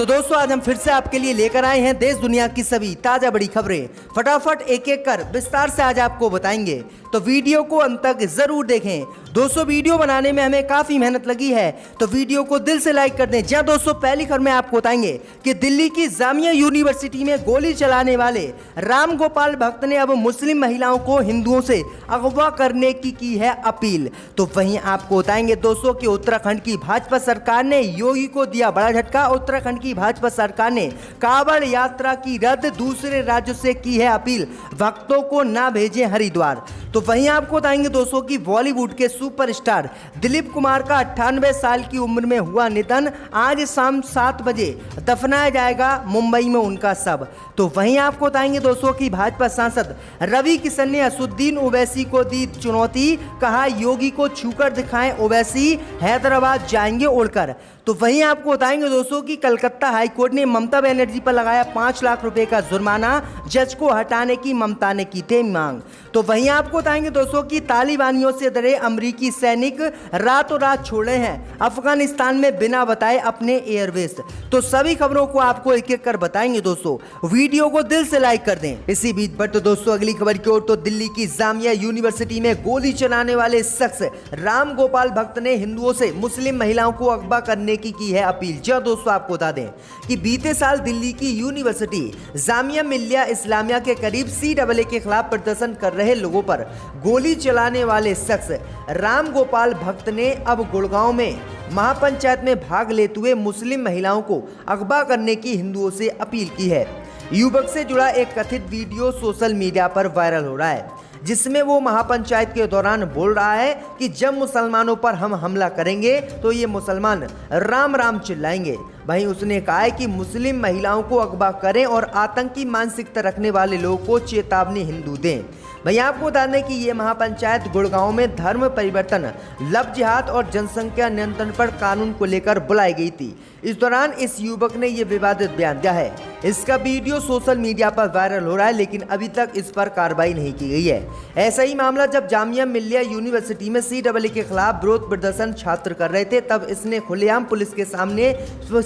तो दोस्तों आज हम फिर से आपके लिए लेकर आए हैं देश दुनिया की सभी ताजा बड़ी खबरें। फटाफट एक एक कर विस्तार से आज आपको बताएंगे, तो वीडियो को अंत तक जरूर देखें। दोस्तों वीडियो बनाने में हमें काफी मेहनत लगी है, तो वीडियो को दिल से लाइक कर दें। जहां दोस्तों पहली खबर में आपको बताएंगे कि दिल्ली की जामिया यूनिवर्सिटी में गोली चलाने वाले राम गोपाल भक्त ने अब मुस्लिम महिलाओं को हिंदुओं से अगवा करने की है अपील। तो वहीं आपको बताएंगे दोस्तों कि उत्तराखंड की भाजपा सरकार ने योगी को दिया बड़ा झटका। उत्तराखंड की भाजपा सरकार ने कांवड़ यात्रा की रद्द, दूसरे राज्यों से की है अपील, भक्तों को ना भेजें हरिद्वार। तो वहीं आपको बताएंगे दोस्तों कि बॉलीवुड के सुपरस्टार दिलीप कुमार का 98 साल की उम्र में हुआ निधन। आज शाम 7 बजे दफनाया जाएगा मुंबई में उनका शव। तो वहीं आपको बताएंगे दोस्तों कि भाजपा सांसद रवि किशन ने असदुद्दीन ओवैसी को दी चुनौती, कहा योगी को छूकर दिखाएं ओवैसी, हैदराबाद जाएंगे उड़कर। तो वहीं आपको बताएंगे दोस्तों कि कलकत्ता हाईकोर्ट ने ममता बनर्जी पर लगाया 5 लाख रुपए का जुर्माना, जज को हटाने की ममता ने की थी मांग। तो वहीं आपको बताएंगे दोस्तों कि तालिबानियों से डरे अमेरिकी सैनिक रातों रात छोड़े हैं अफगानिस्तान में बिना बताए अपने एयरबेस। तो सभी खबरों को आपको एक एक कर बताएंगे दोस्तों, वीडियो को दिल से लाइक कर दें। इसी बीच पर तो दोस्तों अगली खबर की ओर, तो दिल्ली की जामिया यूनिवर्सिटी में गोली चलाने वाले शख्स राम गोपाल भक्त ने हिंदुओं से मुस्लिम महिलाओं को अगवा करने की है अपील। जो दोस्तों आपको बता दें कि बीते साल दिल्ली की यूनिवर्सिटी जामिया मिल्लिया इस्लामिया के करीब CAA के खिलाफ प्रदर्शन कर रहे लोगों पर गोली चलाने वाले शख्स राम गोपाल भक्त ने अब गुड़गांव में महापंचायत में भाग लेते हुए मुस्लिम महिलाओं को अगवा करने की हिंदुओं से अपील की है। युवक से जुड़ा एक कथित वीडियो सोशल मीडिया पर वायरल हो रहा है, जिसमें वो महापंचायत के दौरान बोल रहा है कि जब मुसलमानों पर हम हमला करेंगे तो ये मुसलमान राम राम चिल्लाएंगे। वहीं उसने कहा है कि मुस्लिम महिलाओं को अगवा करें और आतंकी मानसिकता रखने वाले लोगों को चेतावनी हिंदू दें। वहीं आपको बता दें कि ये महापंचायत गुड़गांव में धर्म परिवर्तन, लव जिहाद और जनसंख्या नियंत्रण पर कानून को लेकर बुलाई गई थी। इस दौरान इस युवक ने यह विवादित बयान दिया है। इसका वीडियो सोशल मीडिया पर वायरल हो रहा है, लेकिन अभी तक इस पर कार्रवाई नहीं की गई है। ऐसा ही मामला जब जामिया मिल्लिया यूनिवर्सिटी में CAA के खिलाफ विरोध प्रदर्शन छात्र कर रहे थे, तब इसने खुलेआम पुलिस के सामने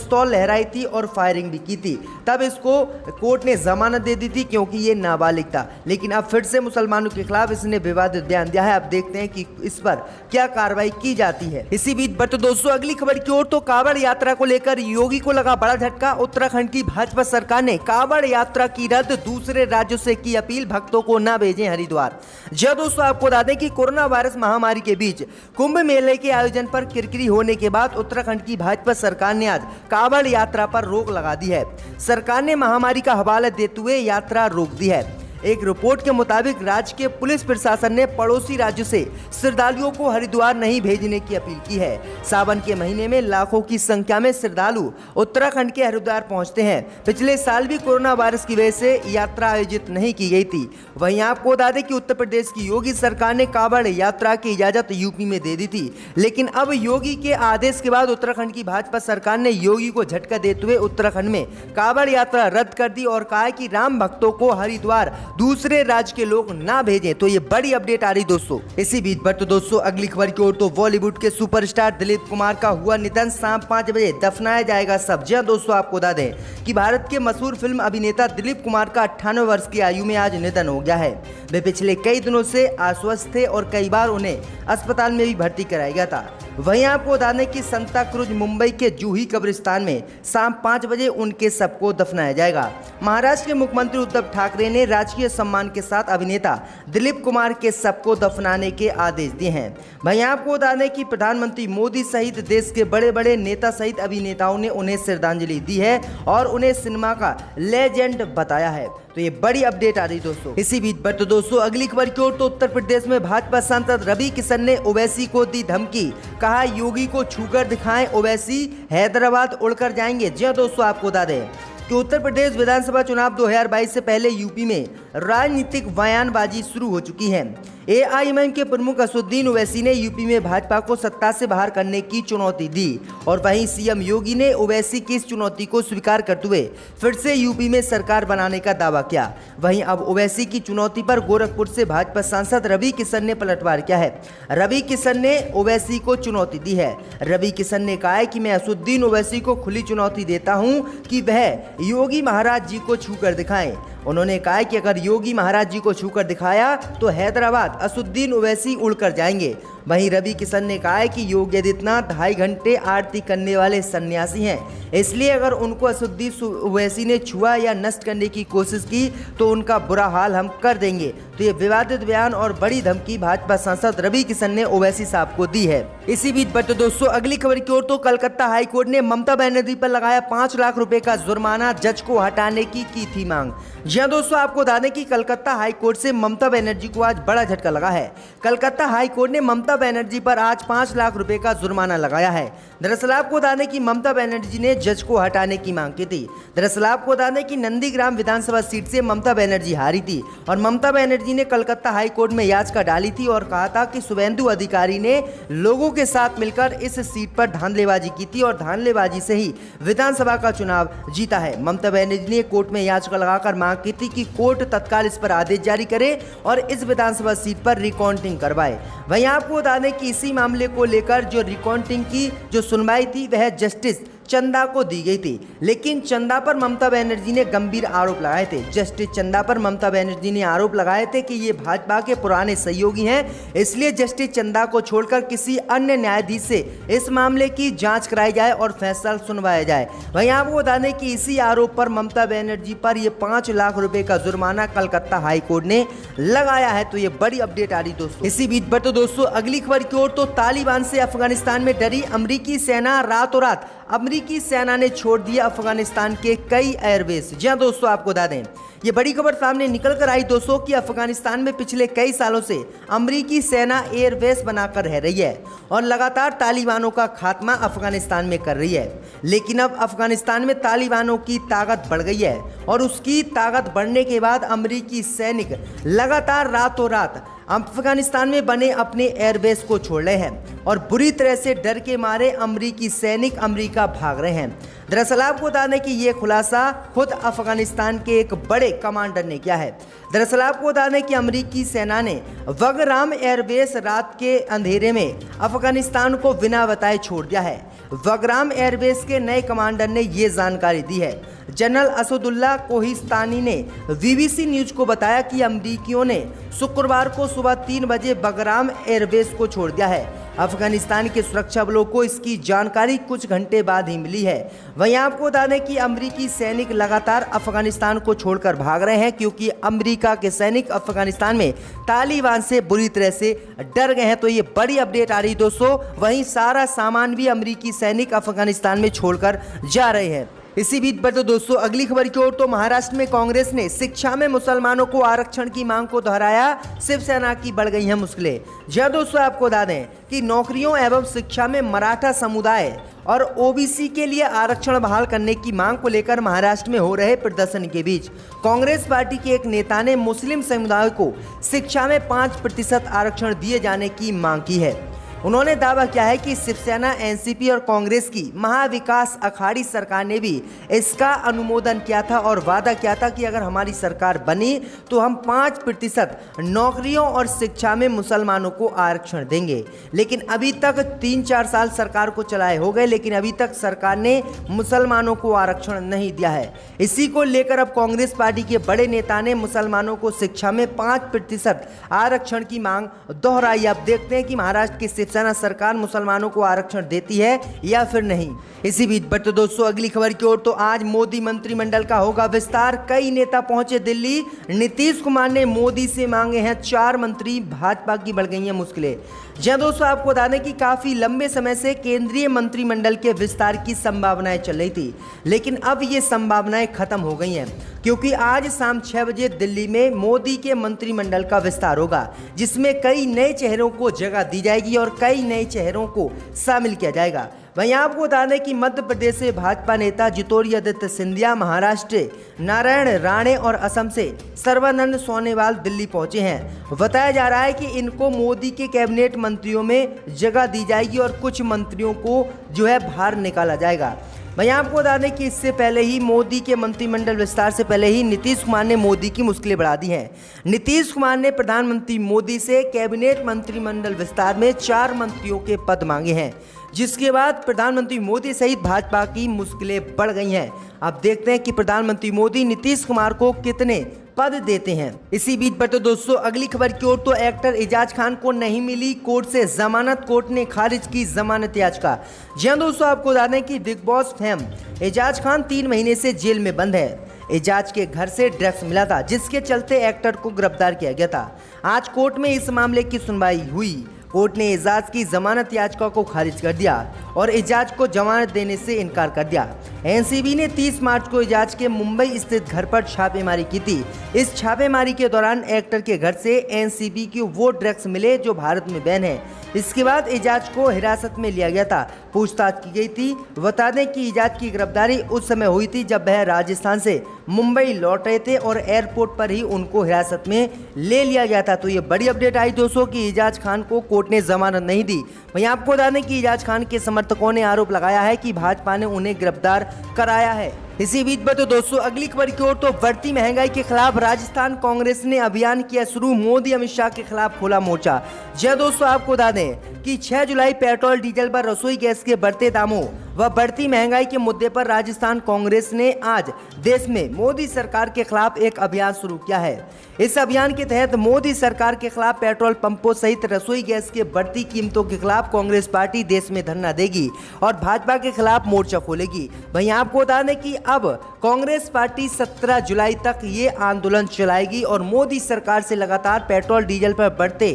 पिस्तौल लहराई थी और फायरिंग भी की थी। तब इसको कोर्ट ने जमानत दे दी थी क्योंकि ये नाबालिग था, लेकिन अब फिर से मुसलमानों के खिलाफ इसने विवादित बयान दिया है। अब देखते हैं कि इस पर क्या कार्रवाई की जाती है। इसी बीच पर तो दोस्तों अगली खबर की ओर, तो कांवड़ यात्रा को लेकर योगी को लगा बड़ा झटका। उत्तराखंड की भाजपा सरकार ने कांवड़ यात्रा की रद्द, दूसरे राज्यों से की अपील, भक्तों को न भेजें हरिद्वार। जब दोस्तों आपको बता दें कि कोरोना वायरस महामारी के बीच कुंभ मेले के आयोजन पर किरकिरी होने के बाद उत्तराखंड की भाजपा सरकार ने आज कांवड़ यात्रा पर रोक लगा दी है। सरकार ने महामारी का हवाला देते हुए यात्रा रोक दी है। एक रिपोर्ट के मुताबिक राज्य के पुलिस प्रशासन ने पड़ोसी राज्यों से श्रद्धालुओं को हरिद्वार नहीं भेजने की अपील की है। सावन के महीने में लाखों की संख्या में श्रद्धालु उत्तराखंड के हरिद्वार पहुंचते हैं। पिछले साल भी कोरोना वायरस की वजह से यात्रा आयोजित नहीं की गई थी। वहीं आपको बता दें कि उत्तर प्रदेश की योगी सरकार ने कांवड़ यात्रा की इजाजत यूपी में दे दी थी, लेकिन अब योगी के आदेश के बाद उत्तराखंड की भाजपा सरकार ने योगी को झटका देते हुए उत्तराखंड में कांवड़ यात्रा रद्द कर दी और कहा कि राम भक्तों को हरिद्वार दूसरे राज्य के लोग ना भेजें। तो ये बड़ी अपडेट आ रही दोस्तों। इसी बीच पर तो दोस्तों अगली खबर की ओर, तो बॉलीवुड के सुपरस्टार दिलीप कुमार का हुआ निधन, शाम 5 बजे दफनाया जाएगा शव। जी दोस्तों आपको बता दें कि भारत के मशहूर फिल्म अभिनेता दिलीप कुमार का 98 वर्ष की आयु में आज निधन हो गया है। वे पिछले कई दिनों से अस्वस्थ थे और कई बार उन्हें अस्पताल में भी भर्ती कराया गया था। वहीं आपको बता दें कि सांता क्रूज मुंबई के जूही कब्रिस्तान में शाम 5 बजे उनके शव को दफनाया जाएगा। महाराष्ट्र के मुख्यमंत्री उद्धव ठाकरे ने राजकीय सम्मान के साथ अभिनेता दिलीप कुमार के शव को दफनाने के आदेश दिए हैं। वहीं आपको बता दें कि प्रधानमंत्री मोदी सहित देश के बड़े बड़े नेता सहित अभिनेताओं ने उन्हें श्रद्धांजलि दी है और उन्हें सिनेमा का लेजेंड बताया है। तो ये बड़ी अपडेट आ रही दोस्तों। इसी बीच पर तो दोस्तों अगली खबर की ओर, तो उत्तर प्रदेश में भाजपा सांसद रवि किशन ने ओवैसी को दी धमकी, कहा योगी को छूकर दिखाएं ओवैसी, हैदराबाद उड़कर जाएंगे। जी दोस्तों आपको बता दें कि उत्तर प्रदेश विधानसभा चुनाव 2022 से पहले यूपी में राजनीतिक बयानबाजी शुरू हो चुकी है। एआईएमआईएम के प्रमुख असदुद्दीन ओवैसी ने यूपी में भाजपा को सत्ता से बाहर करने की चुनौती दी और वहीं सीएम योगी ने ओवैसी की इस चुनौती को स्वीकार करते हुए फिर से यूपी में सरकार बनाने का दावा किया। वहीं अब ओवैसी की चुनौती पर गोरखपुर से भाजपा सांसद रवि किशन ने पलटवार किया है। रवि किशन ने ओवैसी को चुनौती दी है। रवि किशन ने कहा है कि मैं असदुद्दीन ओवैसी को खुली चुनौती देता हूं कि वह योगी महाराज जी को छूकर दिखाएं। उन्होंने कहा कि अगर योगी महाराज जी को छूकर दिखाया तो हैदराबाद असदुद्दीन ओवैसी उड़कर जाएंगे। वहीं रवि किशन ने कहा है कि योगी आदित्यनाथ 2.5 घंटे आरती करने वाले सन्यासी हैं, इसलिए अगर उनको असदुद्दीन ओवैसी ने छुआ या नष्ट करने की कोशिश की तो उनका बुरा हाल हम कर देंगे। तो ये विवादित बयान और बड़ी धमकी भाजपा सांसद रवि किशन ने ओवैसी साहब को दी है। इसी बीच बढ़ते दोस्तों अगली खबर की ओर तो कलकत्ता हाईकोर्ट ने ममता बनर्जी पर लगाया 5 लाख रुपए का जुर्माना, जज को हटाने की थी मांग। जी हां दोस्तों, आपको बता दें कि कलकत्ता हाईकोर्ट से ममता बनर्जी को आज बड़ा झटका लगा है। कलकत्ता हाईकोर्ट ने ममता बनर्जी पर आज 5 लाख रुपए का जुर्माना लगाया है। दरअसल आपको बता दें कि ममता बनर्जी ने जज को हटाने की मांग की थी। दरअसल आपको बता दें कि नंदीग्राम विधानसभा सीट से ममता बनर्जी हारी थी और ममता बनर्जी ने कलकत्ता हाईकोर्ट में याचिका डाली थी और कहा था कि शुभेंदु अधिकारी ने लोगों के साथ मिलकर इस सीट पर धांधलेबाजी की थी और धांधलेबाजी से ही विधानसभा का चुनाव जीता है। ममता बनर्जी ने कोर्ट में याचिका लगाकर मांग की थी कि कोर्ट तत्काल इस पर आदेश जारी करे और इस विधानसभा सीट पर रिकाउंटिंग करवाए। वहीं आपको बता दें कि इसी मामले को लेकर जो रिकाउंटिंग की जो सुनवाई थी वह जस्टिस चंदा को दी गई थी, लेकिन चंदा पर ममता बनर्जी ने गंभीर आरोप लगाए थे। जस्टिस चंदा पर ममता बनर्जी ने आरोप लगाए थे कि ये भाजपा के पुराने सहयोगी हैं, इसलिए जस्टिस चंदा को छोड़कर किसी अन्य न्यायाधीश से इस मामले की जांच कराई जाए और फैसला सुनवाया जाए। वहीं आपको बता दें कि इसी आरोप पर ममता बनर्जी पर यह 5 लाख रुपए का जुर्माना कलकत्ता हाईकोर्ट ने लगाया है। तो ये बड़ी अपडेट आ रही दोस्तों। इसी बीच बढ़ते दोस्तों अगली खबर की ओर तो तालिबान से अफगानिस्तान में डरी अमरीकी सेना, रातों रात अमरीकी सेना ने छोड़ दिया अफगानिस्तान के कई एयरबेस। जी हां दोस्तों, आपको बता दें ये बड़ी खबर सामने निकल कर आई दोस्तों कि अफगानिस्तान में पिछले कई सालों से अमरीकी सेना एयरबेस बनाकर रह रही है और लगातार तालिबानों का खात्मा अफगानिस्तान में कर रही है। लेकिन अब अफगानिस्तान में तालिबानों की ताकत बढ़ गई है और उसकी ताकत बढ़ने के बाद अमरीकी सैनिक लगातार रातों रात अफगानिस्तान में बने अपने एयरबेस को छोड़ रहे हैं और बुरी तरह से डर के मारे अमरीकी सैनिक अमेरिका भाग रहे हैं। दरअसल आपको बता दें कि ये खुलासा खुद अफगानिस्तान के एक बड़े कमांडर ने किया है। दरअसल आपको बता दें कि अमरीकी सेना ने वगराम एयरबेस रात के अंधेरे में अफगानिस्तान को बिना बताए छोड़ दिया है। वगराम एयरबेस के नए कमांडर ने ये जानकारी दी है। जनरल असदुल्ला कोहिस्तानी ने बीबीसी न्यूज को बताया कि अमरीकियों ने शुक्रवार को सुबह 3 बजे वगराम एयरबेस को छोड़ दिया है। अफगानिस्तान के सुरक्षा बलों को इसकी जानकारी कुछ घंटे बाद ही मिली है। वहीं आपको बता दें कि अमरीकी सैनिक लगातार अफगानिस्तान को छोड़कर भाग रहे हैं क्योंकि अमेरिका के सैनिक अफगानिस्तान में तालिबान से बुरी तरह से डर गए हैं। तो ये बड़ी अपडेट आ रही दोस्तों। वहीं सारा सामान भी अमरीकी सैनिक अफगानिस्तान में छोड़कर जा रहे हैं। इसी बीच पर तो दोस्तों अगली खबर की ओर तो महाराष्ट्र में कांग्रेस ने शिक्षा में मुसलमानों को आरक्षण की मांग को दोहराया, शिवसेना की बढ़ गई हैं मुश्किलें। जी दोस्तों, आपको बता दें कि नौकरियों एवं शिक्षा में मराठा समुदाय और ओबीसी के लिए आरक्षण बहाल करने की मांग को लेकर महाराष्ट्र में हो रहे प्रदर्शन के बीच कांग्रेस पार्टी के एक नेता ने मुस्लिम समुदाय को शिक्षा में 5% आरक्षण दिए जाने की मांग की है। उन्होंने दावा किया है कि शिवसेना, एनसीपी और कांग्रेस की महाविकास अघाड़ी सरकार ने भी इसका अनुमोदन किया था और वादा किया था कि अगर हमारी सरकार बनी तो हम 5% नौकरियों और शिक्षा में मुसलमानों को आरक्षण देंगे। लेकिन अभी तक 3-4 साल सरकार को चलाए हो गए, लेकिन अभी तक सरकार ने मुसलमानों को आरक्षण नहीं दिया है। इसी को लेकर अब कांग्रेस पार्टी के बड़े नेता ने मुसलमानों को शिक्षा में 5% आरक्षण की मांग दोहराई। अब देखते हैं कि महाराष्ट्र की शिवसेना सरकार मुसलमानों को आरक्षण देती है या फिर नहीं। इसी बीच बढ़ते दोस्तों अगली खबर की ओर तो आज मोदी मंत्रिमंडल का होगा विस्तार, कई नेता पहुंचे दिल्ली। नीतीश कुमार ने मोदी से मांगे हैं 4 मंत्री, भाजपा की बढ़ गई हैं मुश्किलें। जी दोस्तों, आपको बता दें कि काफी लंबे समय से केंद्रीय मंत्रिमंडल के विस्तार की संभावनाएं चल रही थी, लेकिन अब ये संभावनाएं खत्म हो गई हैं क्योंकि आज शाम 6 बजे दिल्ली में मोदी के मंत्रिमंडल का विस्तार होगा, जिसमें कई नए चेहरों को जगह दी जाएगी और कई नए चेहरों को शामिल किया जाएगा। वहीं आपको बता दें कि मध्य प्रदेश से भाजपा नेता ज्योतिरादित्य सिंधिया, महाराष्ट्र नारायण राणे और असम से सर्बानंद सोनोवाल दिल्ली पहुंचे हैं। बताया जा रहा है कि इनको मोदी के कैबिनेट मंत्रियों में जगह दी जाएगी और कुछ मंत्रियों को जो है बाहर निकाला जाएगा। मैं आपको बता दें कि इससे पहले ही मोदी के मंत्रिमंडल विस्तार से पहले ही नीतीश कुमार ने मोदी की मुश्किलें बढ़ा दी हैं। नीतीश कुमार ने प्रधानमंत्री मोदी से कैबिनेट मंत्रिमंडल विस्तार में 4 मंत्रियों के पद मांगे हैं, जिसके बाद प्रधानमंत्री मोदी सहित भाजपा की मुश्किलें बढ़ गई हैं। अब देखते हैं कि प्रधानमंत्री मोदी नीतीश कुमार को कितने पद देते हैं। इसी बीच पर तो दोस्तों अगली खबर की ओर, तो एक्टर एजाज खान को नहीं मिली कोर्ट से जमानत, कोर्ट ने खारिज की जमानत याचिका। जी हां दोस्तों, आपको बता दें कि Bigg Boss fame Ejaz Khan 3 महीने से जेल में बंद है। एजाज के घर से ड्रग्स मिला था, जिसके चलते एक्टर को गिरफ्तार किया गया था। आज कोर्ट में इस मामले की सुनवाई हुई। कोर्ट ने एजाज की जमानत याचिका को खारिज कर दिया और एजाज को जमानत देने से इनकार कर दिया। एनसीबी ने 30 मार्च को एजाज के मुंबई स्थित घर पर छापेमारी की थी। इस छापेमारी के दौरान एक्टर के घर से एनसीबी के वो ड्रग्स मिले जो भारत में बैन है। इसके बाद एजाज को हिरासत में लिया गया था, पूछताछ की गई थी। बता दें कि एजाज की गिरफ्तारी उस समय हुई थी जब वह राजस्थान से मुंबई लौट रहे थे और एयरपोर्ट पर ही उनको हिरासत में ले लिया गया था। तो ये बड़ी अपडेट आई दोस्तों कि एजाज खान को कोर्ट ने जमानत नहीं दी। वहीं आपको बता दें कि एजाज खान के समर्थकों ने आरोप लगाया है कि भाजपा ने उन्हें गिरफ्तार कराया है। इसी बीच पर तो दोस्तों अगली खबर की ओर, तो बढ़ती महंगाई के खिलाफ राजस्थान कांग्रेस ने अभियान किया शुरू, मोदी अमित शाह के खिलाफ खोला मोर्चा। जी दोस्तों, आपको बता दें कि 6 जुलाई पेट्रोल डीजल पर रसोई गैस के बढ़ते दामों व बढ़ती महंगाई के मुद्दे पर राजस्थान कांग्रेस ने आज देश में मोदी सरकार के खिलाफ एक अभियान शुरू किया है। इस अभियान के तहत मोदी सरकार के खिलाफ पेट्रोल पंपों सहित रसोई गैस के बढ़ती कीमतों के खिलाफ कांग्रेस पार्टी देश में धरना देगी और भाजपा के खिलाफ मोर्चा खोलेगी। वहीं आपको बता दें कि अब कांग्रेस पार्टी 17 जुलाई तक ये आंदोलन चलाएगी और मोदी सरकार से लगातार पेट्रोल डीजल पर बढ़ते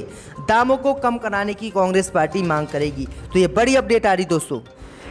दामों को कम कराने की कांग्रेस पार्टी मांग करेगी। तो ये बड़ी अपडेट आ रही दोस्तों।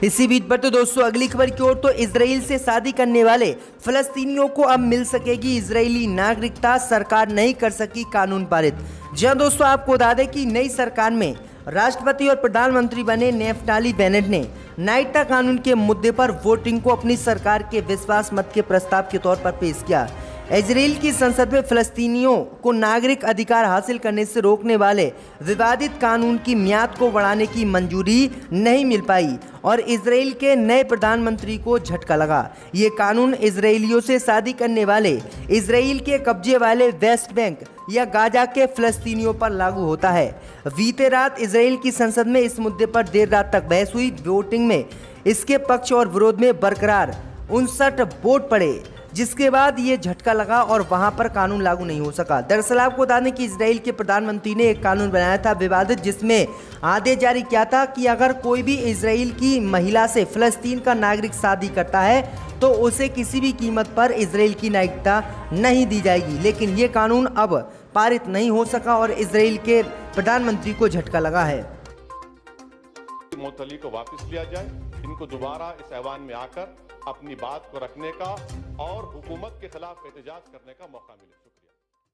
इसी बीच पर तो दोस्तों अगली खबर की ओर, तो इजराइल से शादी करने वाले फलस्तीनियों को अब मिल सकेगी इजरायली नागरिकता, सरकार नहीं कर सकी कानून पारित। जी दोस्तों, आपको बता दें कि नई सरकार में राष्ट्रपति और प्रधानमंत्री बने नेफ्ताली बेनेट ने नागरिकता कानून के मुद्दे पर वोटिंग को अपनी सरकार के विश्वास मत के प्रस्ताव के तौर पर पेश किया। इजराइल की संसद में फलस्तीनियों को नागरिक अधिकार हासिल करने से रोकने वाले विवादित कानून की मियाद को बढ़ाने की मंजूरी नहीं मिल पाई और इजराइल के नए प्रधानमंत्री को झटका लगा। ये कानून इजरायलियों से शादी करने वाले इजराइल के कब्जे वाले वेस्ट बैंक या गाजा के फलस्तीनियों पर लागू होता है। बीते रात इजराइल की संसद में इस मुद्दे पर देर रात तक बहस हुई। वोटिंग में इसके पक्ष और विरोध में बरकरार 59 वोट पड़े, जिसके बाद ये झटका लगा और वहां पर कानून लागू नहीं हो सका। दरअसल आपको बता दें कि इजराइल के प्रधानमंत्री ने एक कानून बनाया था विवादित, जिसमें आदेश जारी किया था कि अगर कोई भी इजराइल की महिला से फलस्तीन का नागरिक शादी करता है तो उसे किसी भी कीमत पर इजराइल की नागरिकता नहीं दी जाएगी। लेकिन ये कानून अब पारित नहीं हो सका और इजराइल के प्रधानमंत्री को झटका लगा है। मोतली को वापस लिया जाए, इनको दोबारा इस ऐवान में आकर अपनी बात को रखने का और हुकूमत के खिलाफ एहतजाज करने का मौका मिले। शुक्रिया।